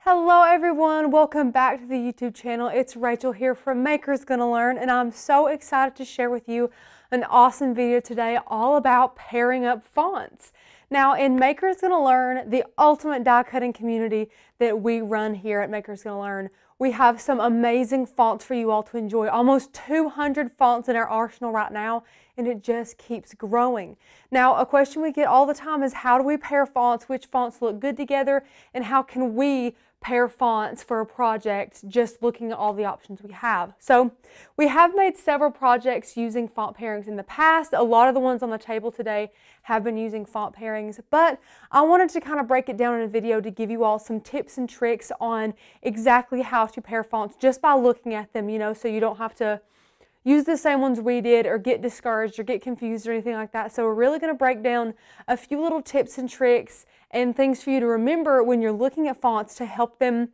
Hello everyone, welcome back to the YouTube channel. It's Rachel here from Maker's Gonna Learn, and I'm so excited to share with you an awesome video today all about pairing up fonts. Now in Maker's Gonna Learn, the ultimate die cutting community that we run here at Maker's Gonna Learn, we have some amazing fonts for you all to enjoy. Almost 200 fonts in our arsenal right now, and it just keeps growing. Now, a question we get all the time is how do we pair fonts, which fonts look good together, and how can we pair fonts for a project just looking at all the options we have. So we have made several projects using font pairings in the past. A lot of the ones on the table today have been using font pairings, but I wanted to kind of break it down in a video to give you all some tips and tricks on exactly how to pair fonts just by looking at them, you know, so you don't have to use the same ones we did or get discouraged or get confused or anything like that. So we're really going to break down a few little tips and tricks and things for you to remember when you're looking at fonts to help them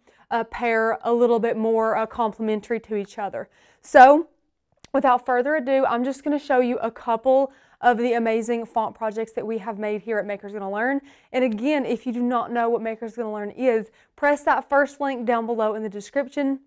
pair a little bit more complementary to each other. So without further ado, I'm just going to show you a couple of the amazing font projects that we have made here at Maker's Gonna Learn. And again, if you do not know what Maker's Gonna Learn is, press that first link down below in the description.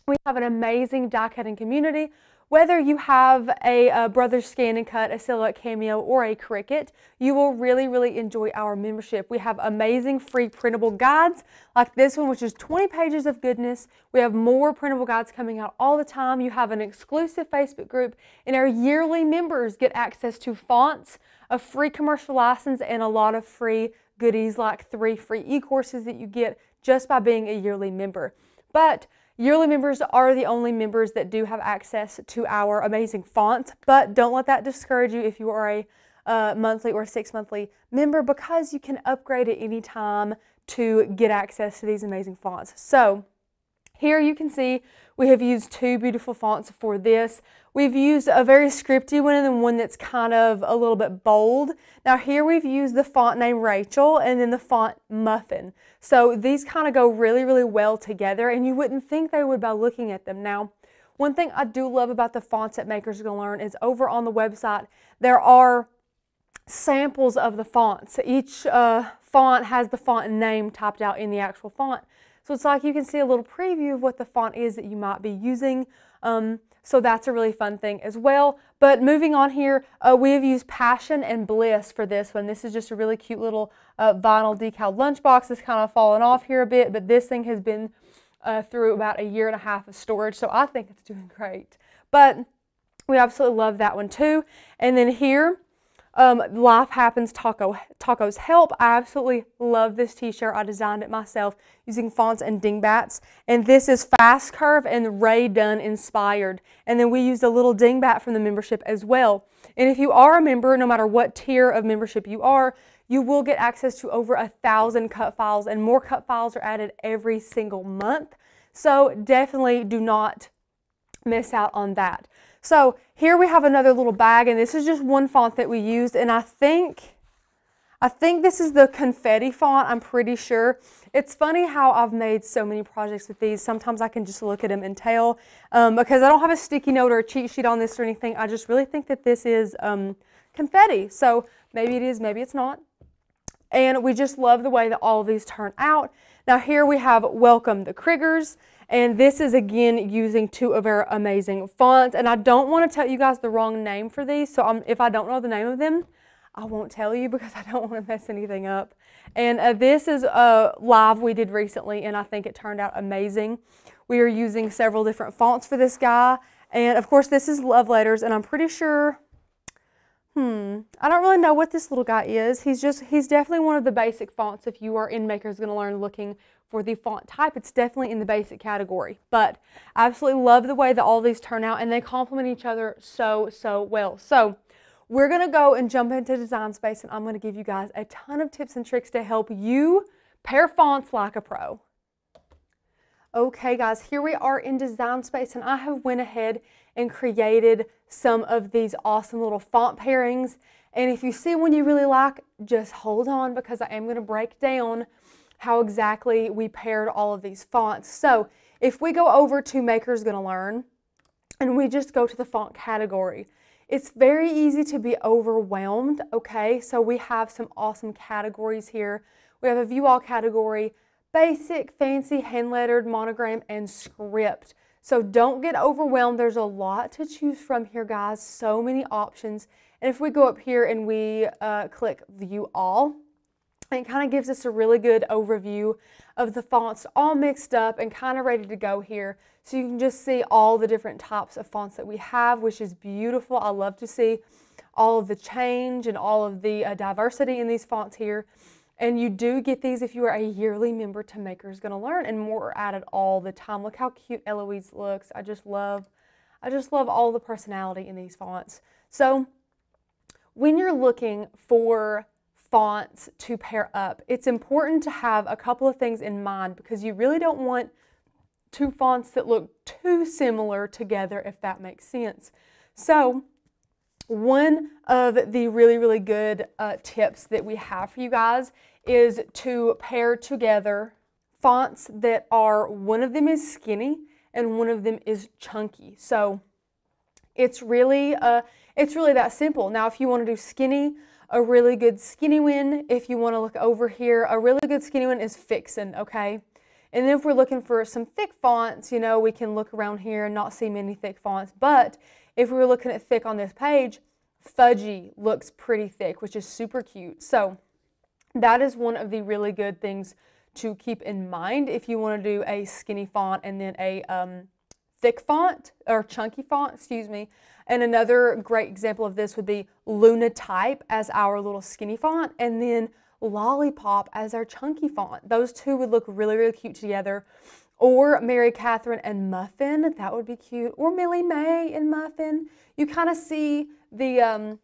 We have an amazing die cutting community. Whether you have a Brothers Scan and Cut, a Silhouette Cameo, or a Cricut, you will really enjoy our membership. We have amazing free printable guides like this one, which is 20 pages of goodness. We have more printable guides coming out all the time. You have an exclusive Facebook group, and our yearly members get access to fonts, a free commercial license, and a lot of free goodies like 3 free e-courses that you get just by being a yearly member. But yearly members are the only members that do have access to our amazing fonts, but don't let that discourage you if you are a monthly or 6-monthly member, because you can upgrade at any time to get access to these amazing fonts. So here you can see we have used 2 beautiful fonts for this. We've used a very scripty one and then one that's kind of a little bit bold. Now here we've used the font name Rachel and then the font Muffin. So these kind of go really well together, and you wouldn't think they would by looking at them. Now, one thing I do love about the fonts at Maker's Gonna Learn is over on the website, there are samples of the fonts. Each font has the font name typed out in the actual font. So it's like you can see a little preview of what the font is that you might be using. So that's a really fun thing as well. But moving on here, we have used Passion and Bliss for this one. This is just a really cute little vinyl decal lunchbox. It's kind of fallen off here a bit, but this thing has been through about 1.5 years of storage, so I think it's doing great. But we absolutely love that one too. And then here, Life Happens Tacos Help. I absolutely love this t-shirt. I designed it myself using fonts and dingbats, and this is Fast Curve and Ray Dunn inspired, and then we used a little dingbat from the membership as well. And if you are a member, no matter what tier of membership you are, you will get access to over 1,000 cut files, and more cut files are added every single month, so definitely do not miss out on that. So here we have another little bag, and this is just one font that we used, and I think this is the confetti font, I'm pretty sure. It's funny how I've made so many projects with these. Sometimes I can just look at them and tell, because I don't have a sticky note or a cheat sheet on this or anything. I just really think that this is confetti. So maybe it is, maybe it's not. And we just love the way that all of these turn out. Now here we have Welcome the Kriggers. And this is again using 2 of our amazing fonts. And I don't want to tell you guys the wrong name for these. So if I don't know the name of them, I won't tell you because I don't want to mess anything up. And this is a live we did recently, and I think it turned out amazing. We are using several different fonts for this guy. And of course this is Love Letters, and I'm pretty sure, I don't really know what this little guy is. He's definitely one of the basic fonts. If you are in Maker's Gonna Learn looking for the font type, it's definitely in the basic category. But I absolutely love the way that all these turn out, and they complement each other so well. So we're going to go and jump into Design Space, and I'm going to give you guys a ton of tips and tricks to help you pair fonts like a pro. Okay guys, here we are in Design Space, and I have went ahead and created some of these awesome little font pairings. And if you see one you really like, just hold on, because I am going to break down how exactly we paired all of these fonts. So if we go over to Maker's Gonna Learn and we just go to the font category, it's very easy to be overwhelmed, okay? So we have some awesome categories here. We have a View All category, basic, fancy, hand-lettered, monogram, and script. So don't get overwhelmed. There's a lot to choose from here, guys. So many options. And if we go up here and we click View All, it kind of gives us a really good overview of the fonts all mixed up and kind of ready to go here. So you can just see all the different types of fonts that we have, which is beautiful. I love to see all of the change and all of the diversity in these fonts here. And you do get these if you are a yearly member to Maker's Gonna Learn, and more are added all the time. Look how cute Eloise looks. I just love all the personality in these fonts. So when you're looking for fonts to pair up, it's important to have a couple of things in mind, because you really don't want two fonts that look too similar together, if that makes sense. So one of the really good tips that we have for you guys is to pair together fonts that are, one of them is skinny and one of them is chunky. So it's really that simple. Now, if you want to do skinny, a really good skinny one, if you want to look over here, a really good skinny one is Fixin', okay? And then if we're looking for some thick fonts, you know, we can look around here and not see many thick fonts. But if we were looking at thick on this page, Fudgy looks pretty thick, which is super cute. So that is one of the really good things to keep in mind if you want to do a skinny font and then a thick font, or chunky font, excuse me. And another great example of this would be Lunatype as our little skinny font, and then Lollipop as our chunky font. Those two would look really cute together. Or Mary Catherine and Muffin, that would be cute. Or Millie Mae and Muffin. You kind of see the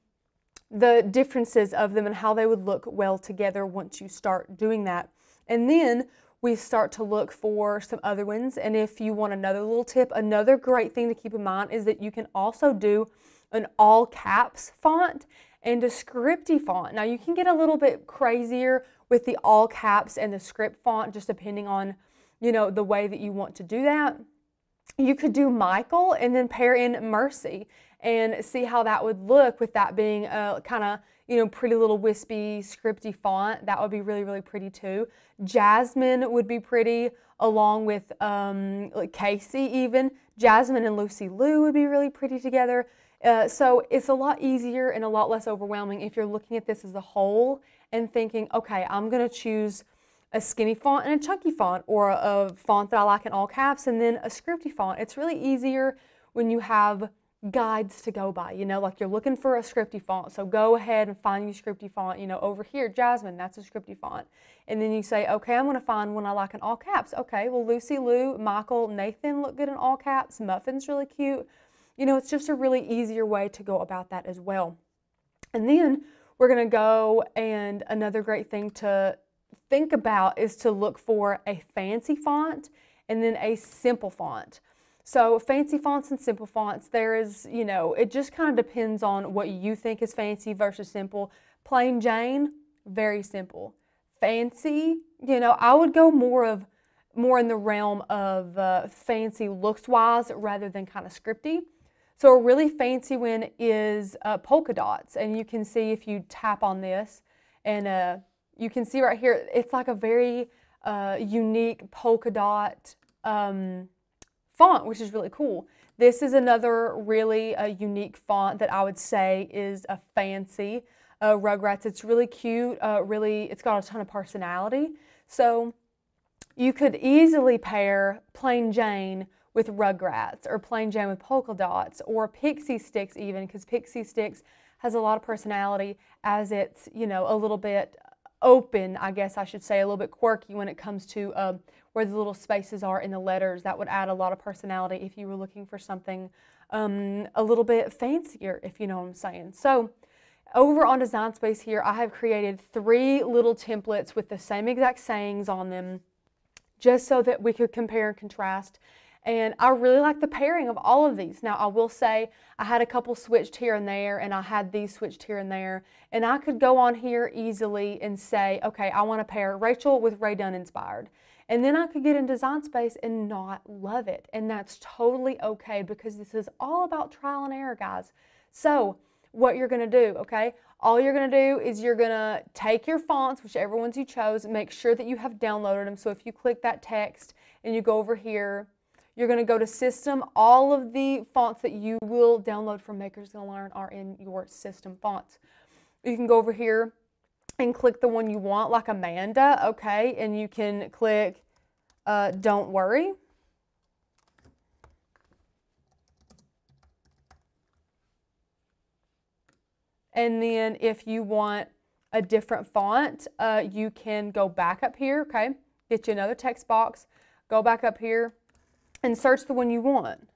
differences of them and how they would look well together once you start doing that. And then we start to look for some other ones. And if you want another little tip, another great thing to keep in mind is that you can also do an all caps font and a scripty font. Now you can get a little bit crazier with the all caps and the script font, just depending on, you know, the way that you want to do that. You could do Michael and then pair in Mercy and see how that would look with that being a kind of, you know, pretty little wispy scripty font. That would be really pretty too. Jasmine would be pretty, along with like Casey even. Jasmine and Lucy Lou would be really pretty together. So it's a lot easier and a lot less overwhelming if you're looking at this as a whole and thinking, okay, I'm going to choose a skinny font and a chunky font, or a font that I like in all caps and then a scripty font. It's really easier when you have guides to go by, you know, like you're looking for a scripty font, so go ahead and find your scripty font. You know, over here, Jasmine, that's a scripty font. And then you say, okay, I'm going to find one I like in all caps. Okay, well, Lucy Lou, Michael, Nathan look good in all caps. Muffin's really cute. You know, it's just a really easier way to go about that as well. And then we're going to go, and another great thing to think about is to look for a fancy font and then a simple font. So fancy fonts and simple fonts, there is, you know, it just kind of depends on what you think is fancy versus simple. Plain Jane, very simple. Fancy, you know, I would go more in the realm of fancy looks-wise rather than kind of scripty. So a really fancy one is polka dots, and you can see if you tap on this, and you can see right here, it's like a very unique polka dot font, which is really cool. This is another really unique font that I would say is a fancy Rugrats. It's really cute, it's got a ton of personality. So you could easily pair Plain Jane with Rugrats, or Plain Jane with polka dots, or Pixie Sticks even, because Pixie Sticks has a lot of personality as it's, you know, a little bit open, I guess I should say, a little bit quirky when it comes to where the little spaces are in the letters. That would add a lot of personality if you were looking for something a little bit fancier, if you know what I'm saying. So over on Design Space here, I have created 3 little templates with the same exact sayings on them, just so that we could compare and contrast. And I really like the pairing of all of these. Now, I will say I had a couple switched here and there, and I had these switched here and there. And I could go on here easily and say, okay, I want to pair Rachel with Ray Dunn Inspired. And then I could get in Design Space and not love it. And that's totally okay, because this is all about trial and error, guys. So what you're going to do, okay, All you're going to do is you're going to take your fonts, whichever ones you chose, make sure that you have downloaded them. So if you click that text and you go over here, you're going to go to System. All of the fonts that you will download from Makers Gonna Learn are in your System fonts. You can go over here and click the one you want, like Amanda, okay? And you can click Don't Worry. And then if you want a different font, you can go back up here, okay? Get you another text box, go back up here, and search the one you want.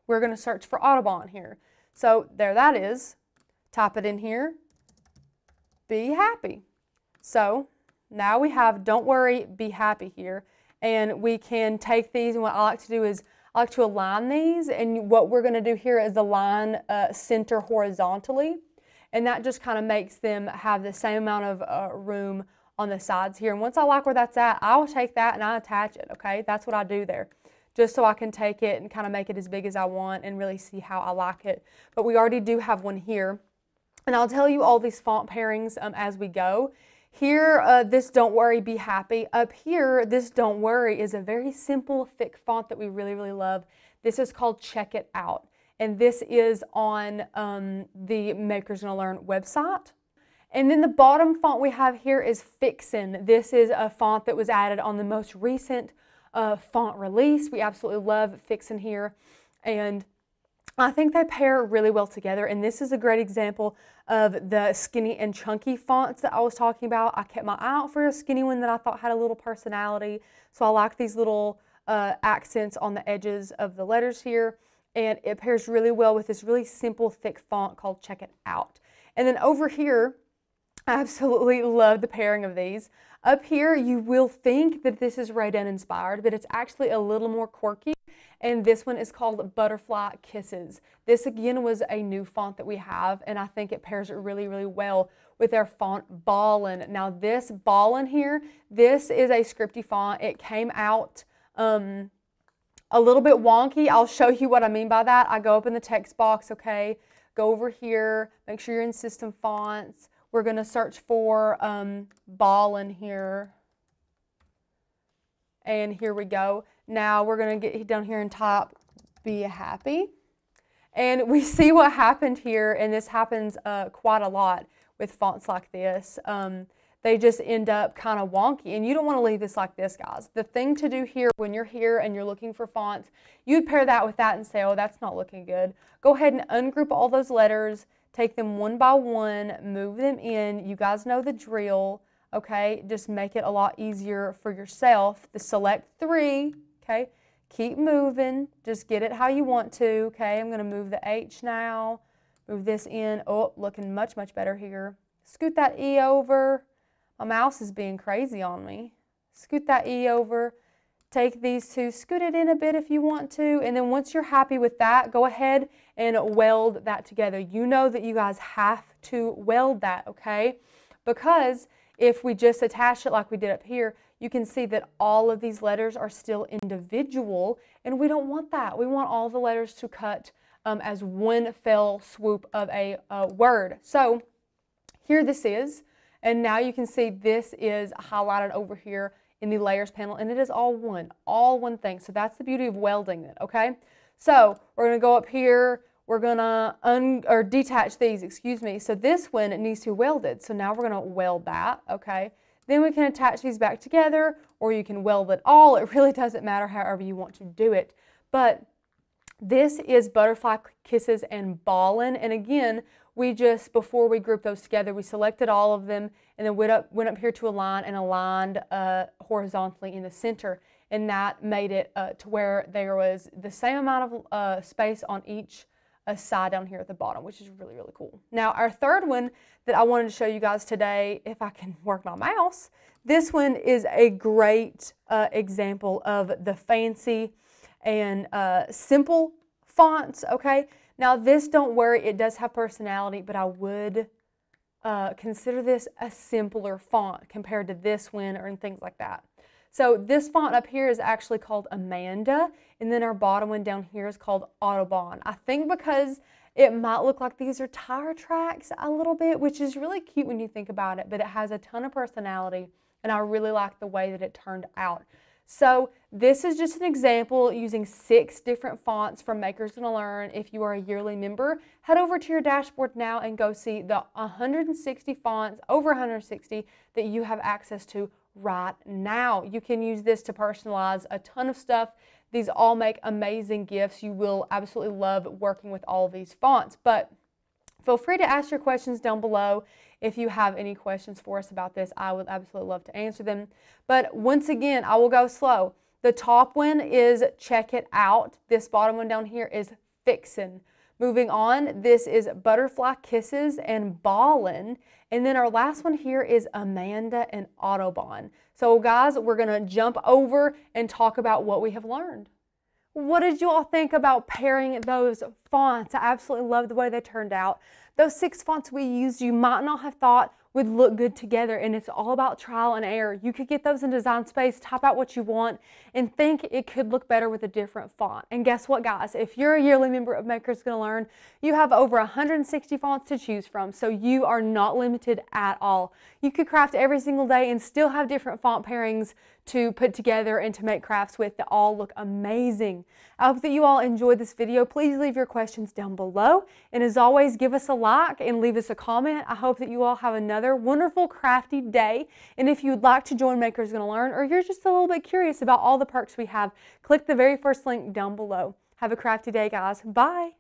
We're going to search for Audubon here. So there that is. Type it in here. Be happy. So now we have Don't Worry, Be Happy here. And we can take these, and what I like to do is I like to align these. And what we're going to do here is align center horizontally. And that just kind of makes them have the same amount of room on the sides here. And once I like where that's at, I will take that and I attach it, okay? That's what I do there, just so I can take it and kind of make it as big as I want and really see how I like it. But we already do have one here. And I'll tell you all these font pairings as we go. Here, this Don't Worry, Be Happy. Up here, this Don't Worry is a very simple, thick font that we really, really love. This is called Check It Out. And this is on the Makers Gonna Learn website. And then the bottom font we have here is Fixin'. This is a font that was added on the most recent font release. We absolutely love Fixin' here. And I think they pair really well together. And this is a great example of the skinny and chunky fonts that I was talking about. I kept my eye out for a skinny one that I thought had a little personality. So I like these little accents on the edges of the letters here. And it pairs really well with this really simple, thick font called Check It Out. And then over here, I absolutely love the pairing of these. Up here, you will think that this is Rae Dunn inspired, but it's actually a little more quirky. And this one is called Butterfly Kisses. This again was a new font that we have, and I think it pairs really, really well with our font Ballin'. Now this Ballin' here, this is a scripty font. It came out a little bit wonky. I'll show you what I mean by that. I go up in the text box, okay, go over here, make sure you're in System Fonts. We're going to search for Ballin' here. And here we go. Now we're going to get down here and type Be Happy. And we see what happened here, and this happens quite a lot with fonts like this. They just end up kind of wonky, and you don't want to leave this like this, guys. The thing to do here when you're here and you're looking for fonts, you'd pair that with that and say, oh, that's not looking good. Go ahead and ungroup all those letters, take them one by one, move them in. You guys know the drill, okay? Just make it a lot easier for yourself. The select three, okay? Keep moving. Just get it how you want to, okay? I'm going to move the H now. Move this in. Oh, looking much, much better here. Scoot that E over. My mouse is being crazy on me. Scoot that E over. Take these two, scoot it in a bit if you want to, and then once you're happy with that, go ahead and weld that together. You know that you guys have to weld that, okay? Because if we just attach it like we did up here, you can see that all of these letters are still individual, and we don't want that. We want all the letters to cut as one fell swoop of a word. So here this is. And now you can see this is highlighted over here in the layers panel, and it is all one thing. So that's the beauty of welding it, okay? So we're going to go up here. We're going to detach these, excuse me. So this one, it needs to be welded. So now we're going to weld that, okay? Then we can attach these back together, or you can weld it all. It really doesn't matter however you want to do it. But this is Butterfly Kisses and Ballin'. And again, we just, before we grouped those together, we selected all of them and then went up here to align and aligned horizontally in the center. And that made it to where there was the same amount of space on each side down here at the bottom, which is really, really cool. Now, our third one that I wanted to show you guys today, if I can work my mouse, this one is a great example of the fancy and simple fonts, okay? Now this, don't worry, it does have personality, but I would consider this a simpler font compared to this one or things like that. So this font up here is actually called Amanda, and then our bottom one down here is called Audubon. I think because It might look like these are tire tracks a little bit, which is really cute when you think about it, but it has a ton of personality, and I really like the way that it turned out. So this is just an example using 6 different fonts from Makers Gonna Learn. If you are a yearly member, head over to your dashboard now and go see the 160 fonts, over 160, that you have access to right now. You can use this to personalize a ton of stuff. These all make amazing gifts. You will absolutely love working with all of these fonts, but feel free to ask your questions down below. If you have any questions for us about this, I would absolutely love to answer them. But once again, I will go slow. The top one is Check It Out. This bottom one down here is Fixin'. Moving on, this is Butterfly Kisses and Ballin'. And then our last one here is Amanda and Autobahn. So guys, we're gonna jump over and talk about what we have learned. What did you all think about pairing those fonts? I absolutely love the way they turned out. Those 6 fonts we used, you might not have thought would look good together, and it's all about trial and error. You could get those in Design Space, type out what you want, and think it could look better with a different font. And guess what, guys? If you're a yearly member of Makers Gonna Learn, you have over 160 fonts to choose from, so you are not limited at all. You could craft every single day and still have different font pairings to put together and to make crafts with that all look amazing. I hope that you all enjoyed this video. Please leave your questions down below, and as always, give us a like and leave us a comment. I hope that you all have another wonderful crafty day, and if you'd like to join Makers Gonna Learn, or you're just a little bit curious about all the perks we have, click the very first link down below. Have a crafty day, guys. Bye.